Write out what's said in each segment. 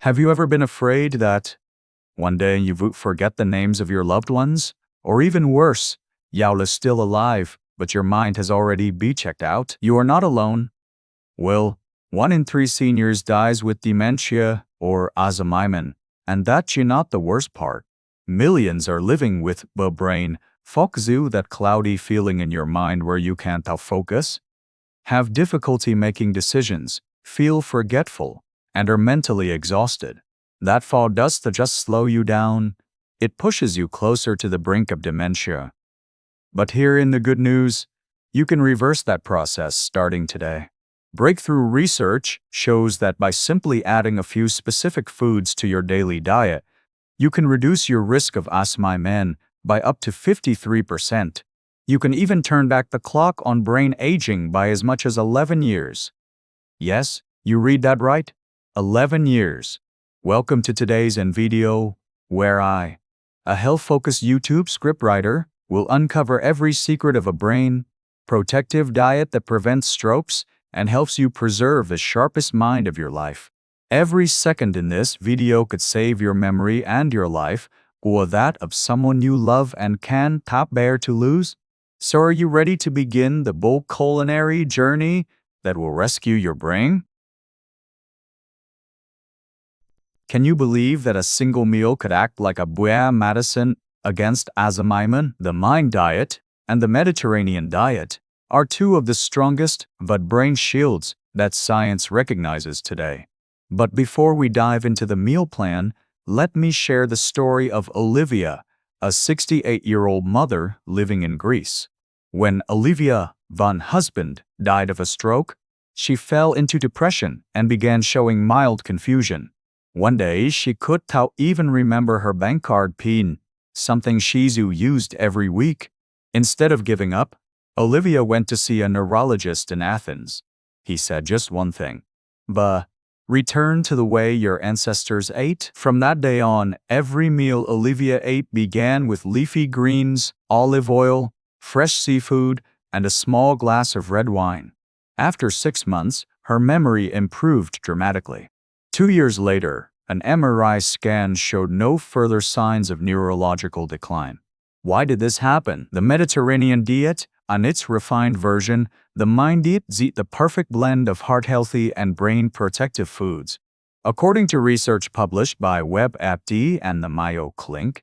Have you ever been afraid that one day you would forget the names of your loved ones? Or even worse, Yao is still alive, but your mind has already be checked out? You are not alone. Well, 1 in 3 seniors dies with dementia or Alzheimer, and that's not the worst part. Millions are living with the brain fog, that cloudy feeling in your mind where you can't focus, have difficulty making decisions, feel forgetful, and are mentally exhausted. That fog doesn't just slow you down, it pushes you closer to the brink of dementia. But here in the good news, you can reverse that process starting today. Breakthrough research shows that by simply adding a few specific foods to your daily diet, you can reduce your risk of Alzheimer by up to 53%. You can even turn back the clock on brain aging by as much as 11 years. Yes, you read that right? 11 years. Welcome to today's video, where I, a health-focused YouTube scriptwriter, will uncover every secret of a brain-protective diet that prevents strokes and helps you preserve the sharpest mind of your life. Every second in this video could save your memory and your life, or that of someone you love and can't bear to lose. So are you ready to begin the bold culinary journey that will rescue your brain? Can you believe that a single meal could act like a medicine against Alzheimer? The Mind diet and the Mediterranean diet are two of the strongest but brain shields that science recognizes today. But before we dive into the meal plan, let me share the story of Olivia, a 68-year-old mother living in Greece. When Olivia von husband died of a stroke, she fell into depression and began showing mild confusion. One day, she couldn't even remember her bank card PIN, something she used every week. Instead of giving up, Olivia went to see a neurologist in Athens. He said just one thing: return to the way your ancestors ate. From that day on, every meal Olivia ate began with leafy greens, olive oil, fresh seafood, and a small glass of red wine. After 6 months, her memory improved dramatically. 2 years later, an MRI scan showed no further signs of neurological decline. Why did this happen? The Mediterranean diet, and its refined version, the Mind diet, is the perfect blend of heart-healthy and brain-protective foods. According to research published by WebMD and the Mayo Clinic,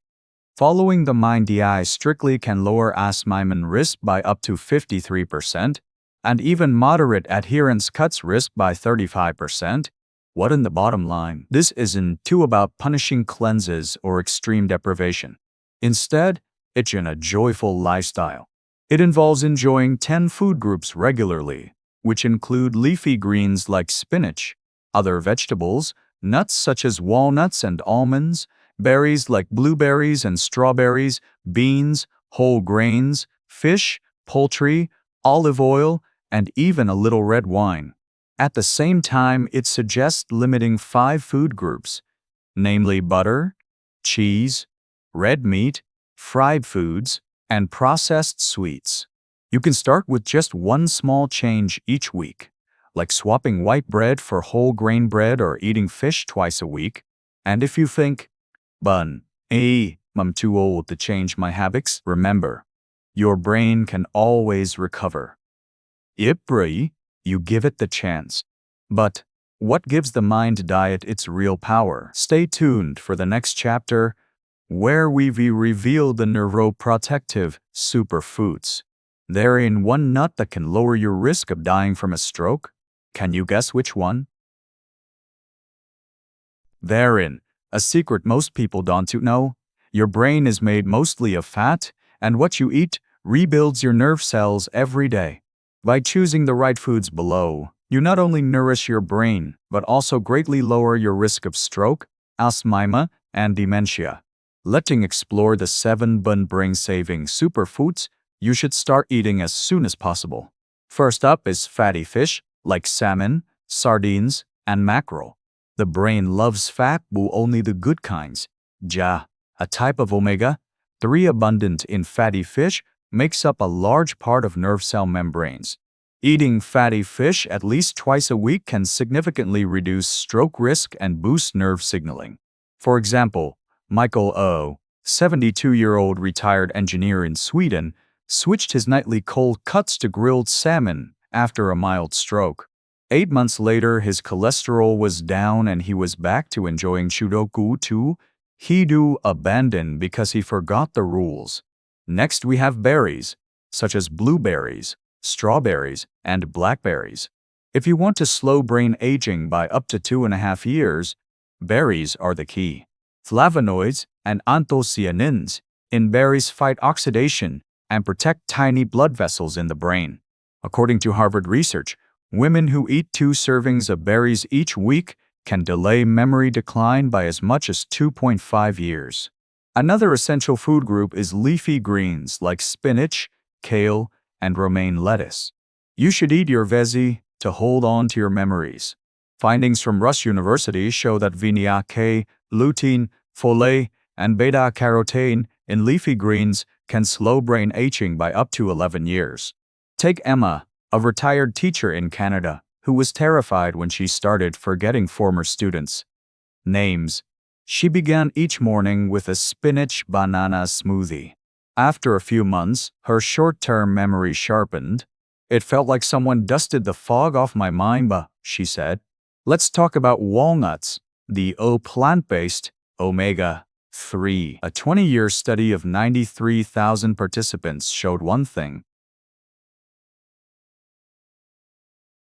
following the Mind diet strictly can lower Alzheimer risk by up to 53%, and even moderate adherence cuts risk by 35%. What in the bottom line? This isn't about punishing cleanses or extreme deprivation. Instead, it's a joyful lifestyle. It involves enjoying 10 food groups regularly, which include leafy greens like spinach, other vegetables, nuts such as walnuts and almonds, berries like blueberries and strawberries, beans, whole grains, fish, poultry, olive oil, and even a little red wine. At the same time, it suggests limiting 5 food groups, namely butter, cheese, red meat, fried foods, and processed sweets. You can start with just one small change each week, like swapping white bread for whole grain bread or eating fish twice a week. And if you think, I'm too old to change my habits, remember, your brain can always recover. If you give it the chance. But what gives the Mind diet its real power? Stay tuned for the next chapter, where we reveal the neuroprotective superfoods. They're in one nut that can lower your risk of dying from a stroke. Can you guess which one? Therein, a secret most people don't know. Your brain is made mostly of fat, and what you eat rebuilds your nerve cells every day. By choosing the right foods below, you not only nourish your brain, but also greatly lower your risk of stroke, Alzheimer, and dementia. Let's explore the 7 brain-saving superfoods you should start eating as soon as possible. First up is fatty fish, like salmon, sardines, and mackerel. The brain loves fat, but only the good kinds. A type of omega-3 abundant in fatty fish, makes up a large part of nerve cell membranes. Eating fatty fish at least twice a week can significantly reduce stroke risk and boost nerve signaling. For example, Michael O., 72-year-old retired engineer in Sweden, switched his nightly cold cuts to grilled salmon after a mild stroke. 8 months later, his cholesterol was down and he was back to enjoying Sudoku too. He abandoned because he forgot the rules. Next, we have berries, such as blueberries, strawberries, and blackberries. If you want to slow brain aging by up to 2.5 years, berries are the key. Flavonoids and anthocyanins in berries fight oxidation and protect tiny blood vessels in the brain. According to Harvard research, women who eat 2 servings of berries each week can delay memory decline by as much as 2.5 years. Another essential food group is leafy greens like spinach, kale, and romaine lettuce. You should eat your veggie to hold on to your memories. Findings from Rush University show that vitamin K, lutein, folate, and beta-carotene in leafy greens can slow brain aging by up to 11 years. Take Emma, a retired teacher in Canada, who was terrified when she started forgetting former students' names. She began each morning with a spinach banana smoothie. After a few months, her short-term memory sharpened. It felt like someone dusted the fog off my mind, she said. Let's talk about walnuts, the plant-based omega-3. A 20-year study of 93,000 participants showed one thing.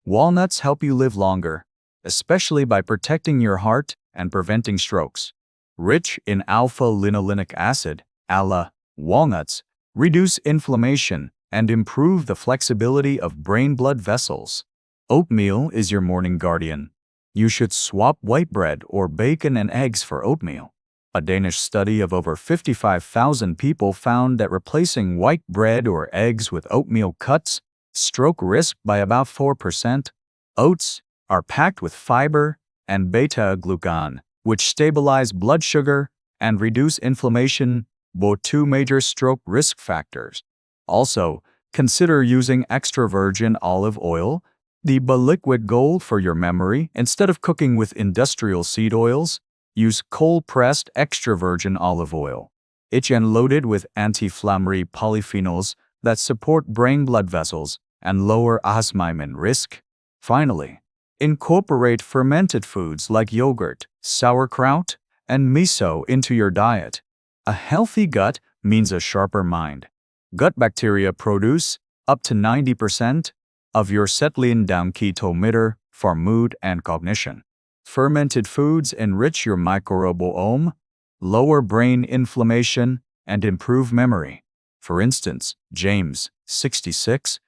Walnuts help you live longer, especially by protecting your heart and preventing strokes. Rich in alpha-linolenic acid, ALA, walnuts reduce inflammation and improve the flexibility of brain blood vessels. Oatmeal is your morning guardian. You should swap white bread or bacon and eggs for oatmeal. A Danish study of over 55,000 people found that replacing white bread or eggs with oatmeal cuts stroke risk by about 4%. Oats are packed with fiber and beta-glucan, which stabilize blood sugar and reduce inflammation, both 2 major stroke risk factors. Also, consider using extra virgin olive oil, the liquid gold for your memory. Instead of cooking with industrial seed oils, use cold-pressed extra virgin olive oil. It's loaded with anti-inflammatory polyphenols that support brain blood vessels and lower Alzheimer risk. Finally, incorporate fermented foods like yogurt, sauerkraut, and miso into your diet. A healthy gut means a sharper mind. Gut bacteria produce up to 90% of your settling down ketometer for mood and cognition. Fermented foods enrich your microbiome, lower brain inflammation, and improve memory. For instance, James, 66,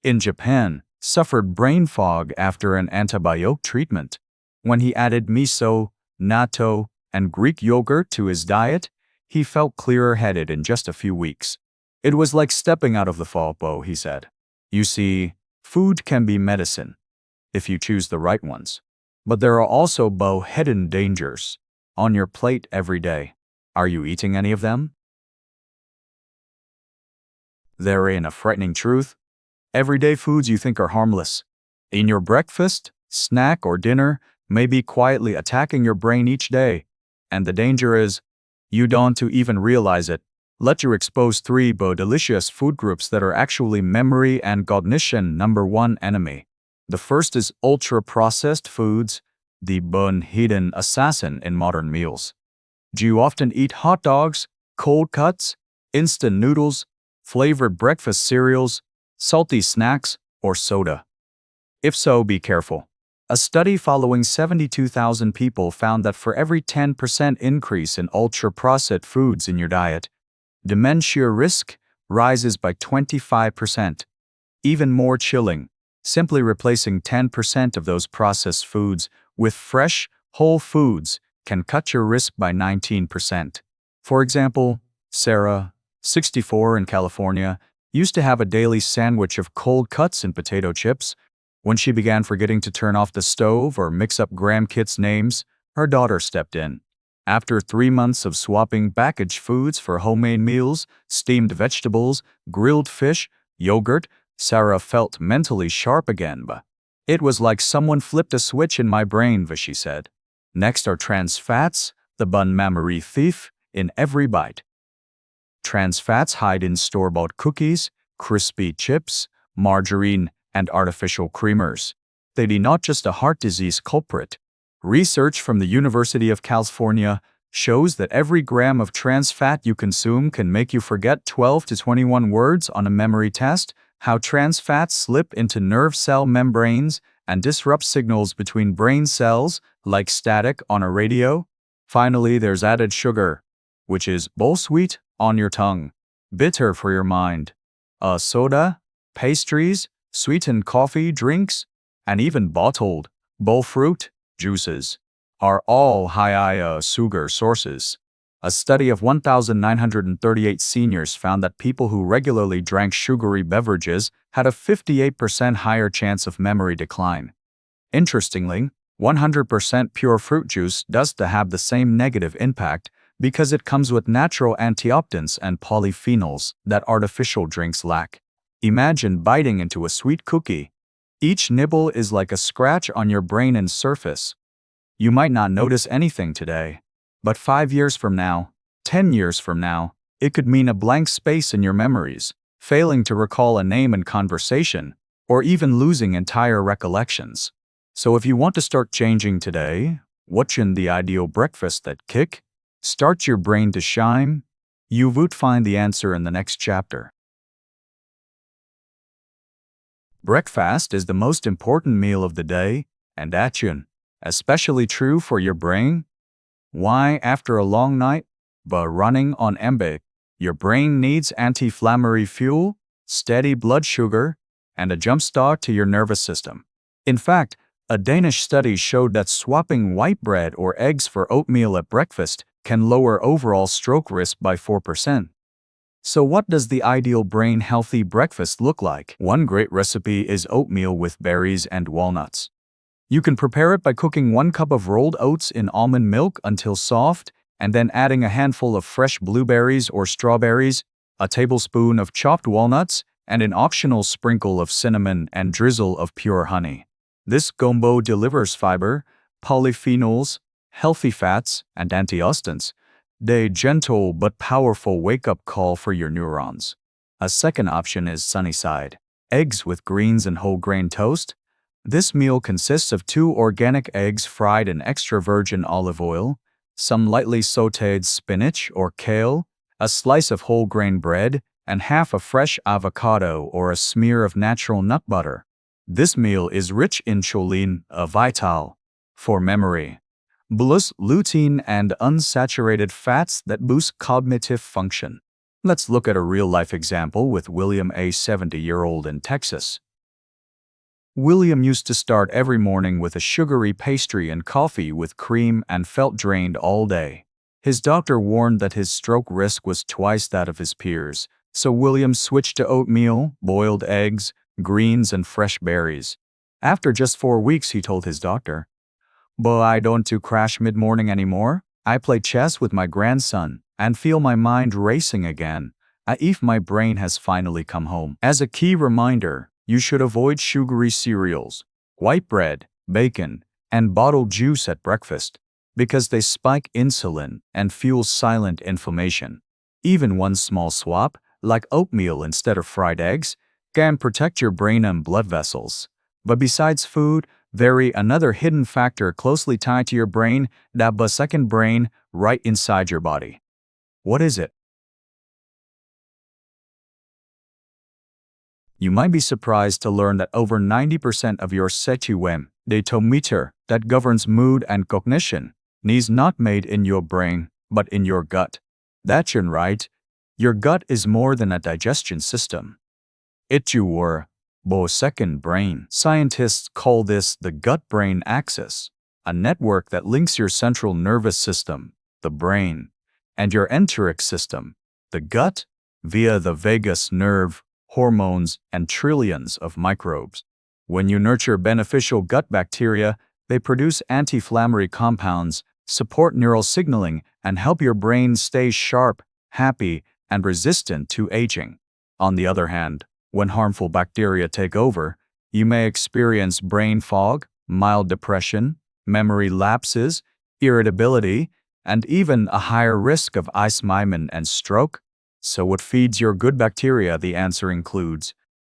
in Japan, suffered brain fog after an antibiotic treatment. When he added miso, natto, and Greek yogurt to his diet, he felt clearer-headed in just a few weeks. It was like stepping out of the fog, he said. You see, food can be medicine, if you choose the right ones. But there are also hidden dangers on your plate every day. Are you eating any of them? Therein a frightening truth. Everyday foods you think are harmless, in your breakfast, snack, or dinner, may be quietly attacking your brain each day. And the danger is, you don't even realize it. Let you expose 3 delicious food groups that are actually memory and cognition number 1 enemy. The first is ultra-processed foods, the hidden assassin in modern meals. Do you often eat hot dogs, cold cuts, instant noodles, flavored breakfast cereals, salty snacks, or soda? If so, be careful. A study following 72,000 people found that for every 10% increase in ultra-processed foods in your diet, dementia risk rises by 25%. Even more chilling, simply replacing 10% of those processed foods with fresh, whole foods can cut your risk by 19%. For example, Sarah, 64 in California, used to have a daily sandwich of cold cuts and potato chips. When she began forgetting to turn off the stove or mix up grandkids' names, her daughter stepped in. After 3 months of swapping packaged foods for homemade meals, steamed vegetables, grilled fish, yogurt, Sarah felt mentally sharp again, but it was like someone flipped a switch in my brain, she said. Next are trans fats, the bun memory thief, in every bite. Trans fats hide in store-bought cookies, crispy chips, margarine, and artificial creamers. They are not just a heart disease culprit. Research from the University of California shows that every gram of trans fat you consume can make you forget 12 to 21 words on a memory test, how trans fats slip into nerve cell membranes and disrupt signals between brain cells like static on a radio. Finally, there's added sugar, which is both sweet on your tongue, bitter for your mind. Soda, pastries, sweetened coffee, drinks, and even bottled both fruit juices are all high sugar sources. A study of 1,938 seniors found that people who regularly drank sugary beverages had a 58% higher chance of memory decline. Interestingly, 100% pure fruit juice does have the same negative impact because it comes with natural antioxidants and polyphenols that artificial drinks lack. Imagine biting into a sweet cookie. Each nibble is like a scratch on your brain and surface. You might not notice anything today, but 5 years from now, 10 years from now, it could mean a blank space in your memories, failing to recall a name in conversation, or even losing entire recollections. So if you want to start changing today, watching the ideal breakfast that start your brain to shine, you would find the answer in the next chapter. Breakfast is the most important meal of the day, and that's especially true for your brain. Why, after a long night, but running on empty, your brain needs anti-inflammatory fuel, steady blood sugar, and a jump start to your nervous system. In fact, a Danish study showed that swapping white bread or eggs for oatmeal at breakfast can lower overall stroke risk by 4%. So what does the ideal brain-healthy breakfast look like? One great recipe is oatmeal with berries and walnuts. You can prepare it by cooking 1 cup of rolled oats in almond milk until soft, and then adding a handful of fresh blueberries or strawberries, a tablespoon of chopped walnuts, and an optional sprinkle of cinnamon and drizzle of pure honey. This combo delivers fiber, polyphenols, healthy fats, and antioxidants. A gentle but powerful wake-up call for your neurons. A second option is sunny side. Eggs with greens and whole grain toast. This meal consists of 2 organic eggs fried in extra virgin olive oil, some lightly sautéed spinach or kale, a slice of whole grain bread, and half a fresh avocado or a smear of natural nut butter. This meal is rich in choline, a vital for memory, plus lutein and unsaturated fats that boost cognitive function. Let's look at a real-life example with William, a 70-year-old in Texas. William used to start every morning with a sugary pastry and coffee with cream and felt drained all day. His doctor warned that his stroke risk was twice that of his peers, so William switched to oatmeal, boiled eggs, greens, and fresh berries. After just 4 weeks, he told his doctor, "But I don't crash mid-morning anymore. I play chess with my grandson and feel my mind racing again. If my brain has finally come home." As a key reminder, you should avoid sugary cereals, white bread, bacon, and bottled juice at breakfast because they spike insulin and fuel silent inflammation. Even one small swap, like oatmeal instead of fried eggs, can protect your brain and blood vessels. But besides food, another hidden factor closely tied to your brain, the second brain right inside your body. What is it? You might be surprised to learn that over 90% of your setium, the tometer that governs mood and cognition, is not made in your brain, but in your gut. That's right. Your gut is more than a digestion system. It's your second brain. Scientists call this the gut-brain axis, a network that links your central nervous system, the brain, and your enteric system, the gut, via the vagus nerve, hormones, and trillions of microbes. When you nurture beneficial gut bacteria, they produce anti-inflammatory compounds, support neural signaling, and help your brain stay sharp, happy, and resistant to aging. On the other hand, When harmful bacteria take over, you may experience brain fog, mild depression, memory lapses, irritability, and even a higher risk of Alzheimer and stroke. So what feeds your good bacteria? The answer includes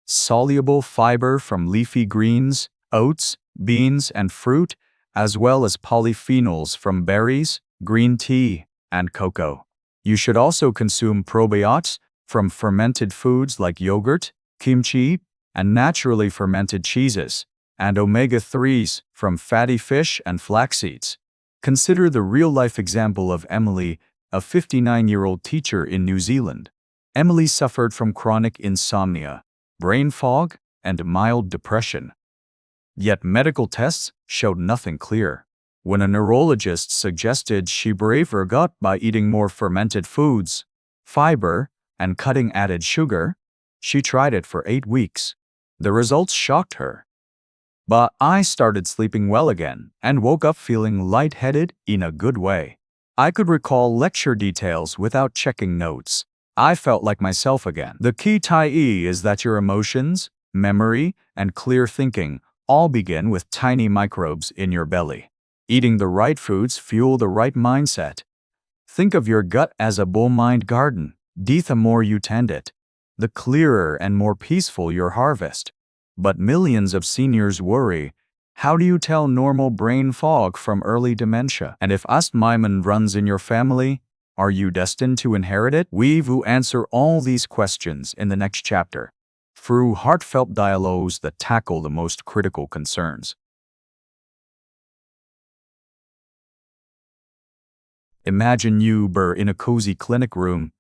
soluble fiber from leafy greens, oats, beans, and fruit, as well as polyphenols from berries, green tea, and cocoa. You should also consume probiotics from fermented foods like yogurt, kimchi, and naturally fermented cheeses, and omega-3s from fatty fish and flax seeds. Consider the real-life example of Emily, a 59-year-old teacher in New Zealand. Emily suffered from chronic insomnia, brain fog, and mild depression. Yet medical tests showed nothing clear. When a neurologist suggested she brave her gut by eating more fermented foods, fiber, and cutting added sugar, she tried it for 8 weeks. The results shocked her. But I started sleeping well again and woke up feeling lightheaded in a good way. I could recall lecture details without checking notes. I felt like myself again. The key tie is that your emotions, memory, and clear thinking all begin with tiny microbes in your belly. Eating the right foods fuel the right mindset. Think of your gut as a bull-mind garden. The more you tend it, the clearer and more peaceful your harvest. But millions of seniors worry, how do you tell normal brain fog from early dementia? And if Alzheimer runs in your family, are you destined to inherit it? We will answer all these questions in the next chapter, through heartfelt dialogues that tackle the most critical concerns. Imagine you're in a cozy clinic room.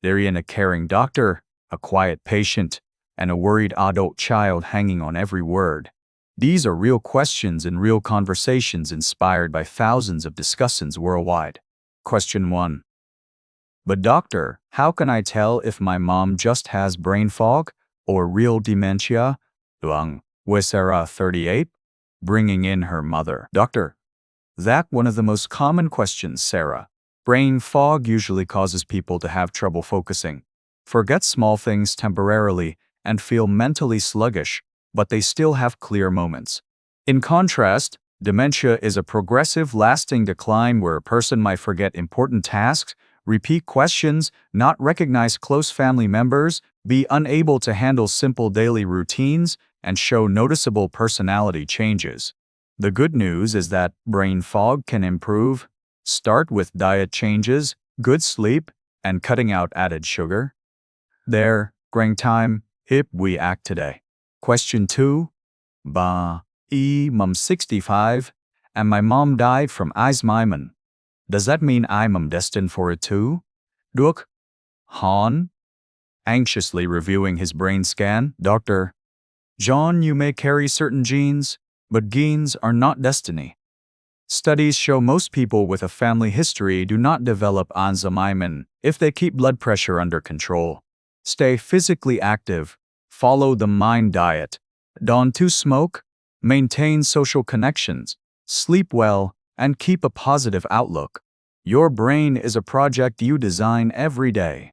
There is a caring doctor, a quiet patient, and a worried adult child hanging on every word. These are real questions and real conversations inspired by thousands of discussions worldwide. Question 1. But doctor, how can I tell if my mom just has brain fog or real dementia? With Sarah, 38, bringing in her mother. Doctor, that's one of the most common questions, Sarah. Brain fog usually causes people to have trouble focusing, forget small things temporarily, and feel mentally sluggish, but they still have clear moments. In contrast, dementia is a progressive, lasting decline where a person might forget important tasks, repeat questions, not recognize close family members, be unable to handle simple daily routines, and show noticeable personality changes. The good news is that brain fog can improve. Start with diet changes, good sleep, and cutting out added sugar. There, growing time, if we act today. Question 2. I'm 65, and my mom died from Alzheimer. Does that mean I'm destined for it too? Được. Han, anxiously reviewing his brain scan. Doctor, John, you may carry certain genes, but genes are not destiny. Studies show most people with a family history do not develop Alzheimer if they keep blood pressure under control, stay physically active, follow the mind diet, don't smoke, maintain social connections, sleep well, and keep a positive outlook. Your brain is a project you design every day,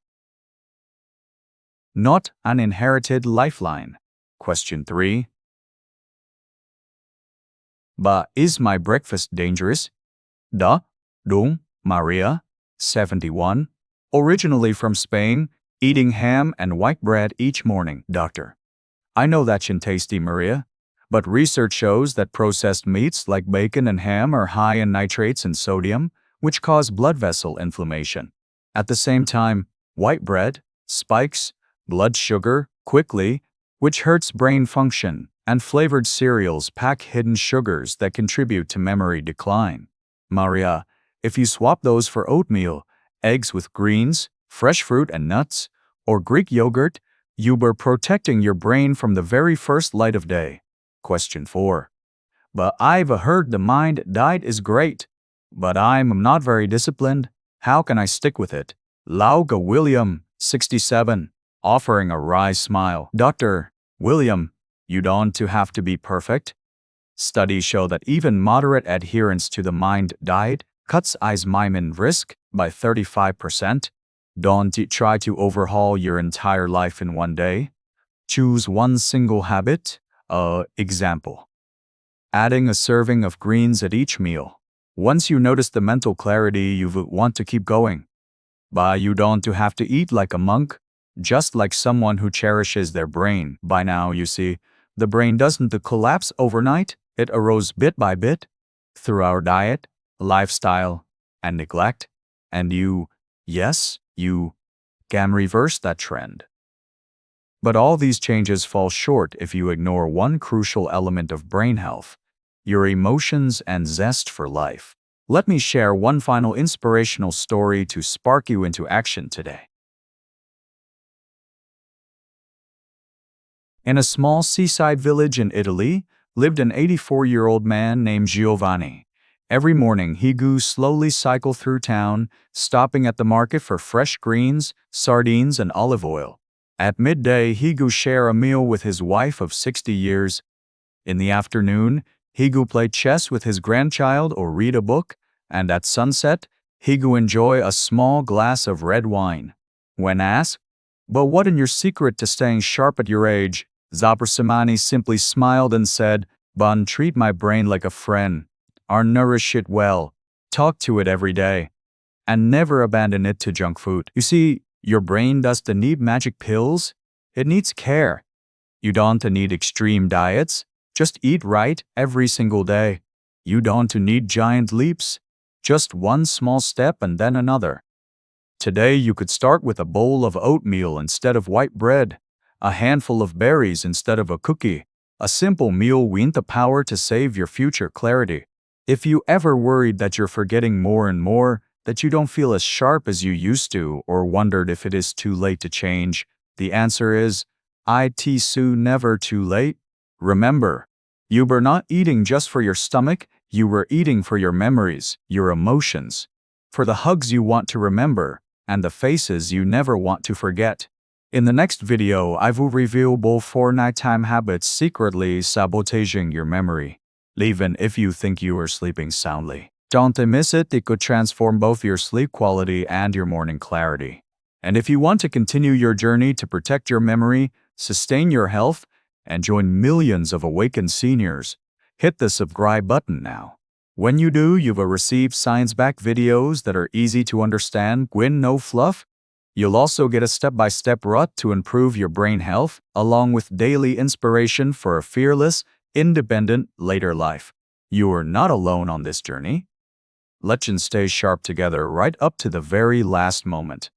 not an inherited lifeline. Question 3. But is my breakfast dangerous? Đúng, Maria, 71, originally from Spain, eating ham and white bread each morning. Doctor, I know that's tasty, Maria, but research shows that processed meats like bacon and ham are high in nitrates and sodium, which cause blood vessel inflammation. At the same time, white bread spikes blood sugar quickly, which hurts brain function, and flavored cereals pack hidden sugars that contribute to memory decline. Maria, if you swap those for oatmeal, eggs with greens, fresh fruit and nuts, or Greek yogurt, you were protecting your brain from the very first light of day. Question 4. But I've heard the mind diet is great, but I'm not very disciplined. How can I stick with it? Lauga William, 67, offering a wry smile. Dr. William, you don't have to be perfect. Studies show that even moderate adherence to the mind diet cuts Alzheimer risk by 35%. Don't try to overhaul your entire life in one day. Choose one single habit. Example. Adding a serving of greens at each meal. Once you notice the mental clarity, you want to keep going. But you don't have to eat like a monk, just like someone who cherishes their brain. By now, you see, the brain doesn't collapse overnight, it arose bit by bit through our diet, lifestyle, and neglect. And you can reverse that trend. But all these changes fall short if you ignore one crucial element of brain health: your emotions and zest for life. Let me share one final inspirational story to spark you into action today. In a small seaside village in Italy lived an 84-year-old man named Giovanni. Every morning he would slowly cycle through town, stopping at the market for fresh greens, sardines, and olive oil. At midday he would share a meal with his wife of 60 years. In the afternoon, he would play chess with his grandchild or read a book, and at sunset, he would enjoy a small glass of red wine. When asked, "But what is your secret to staying sharp at your age?" Giovanni simply smiled and said, "Bon, treat my brain like a friend. Nourish it well, talk to it every day, and never abandon it to junk food." You see, your brain doesn't need magic pills, it needs care. You don't need extreme diets, just eat right every single day. You don't need giant leaps, just one small step and then another. Today you could start with a bowl of oatmeal instead of white bread, a handful of berries instead of a cookie, a simple meal with the power to save your future clarity. If you ever worried that you're forgetting more and more, that you don't feel as sharp as you used to, or wondered if it is too late to change, the answer is, it's never too late. Remember, you were not eating just for your stomach, you were eating for your memories, your emotions, for the hugs you want to remember, and the faces you never want to forget. In the next video, I will reveal both 4 nighttime habits secretly sabotaging your memory, even if you think you are sleeping soundly. Don't miss it, it could transform both your sleep quality and your morning clarity. And if you want to continue your journey to protect your memory, sustain your health, and join millions of awakened seniors, hit the subscribe button now. When you do, you will receive science-backed videos that are easy to understand, with no fluff. You'll also get a step-by-step route to improve your brain health, along with daily inspiration for a fearless, independent later life. You are not alone on this journey. Let's stay sharp together right up to the very last moment.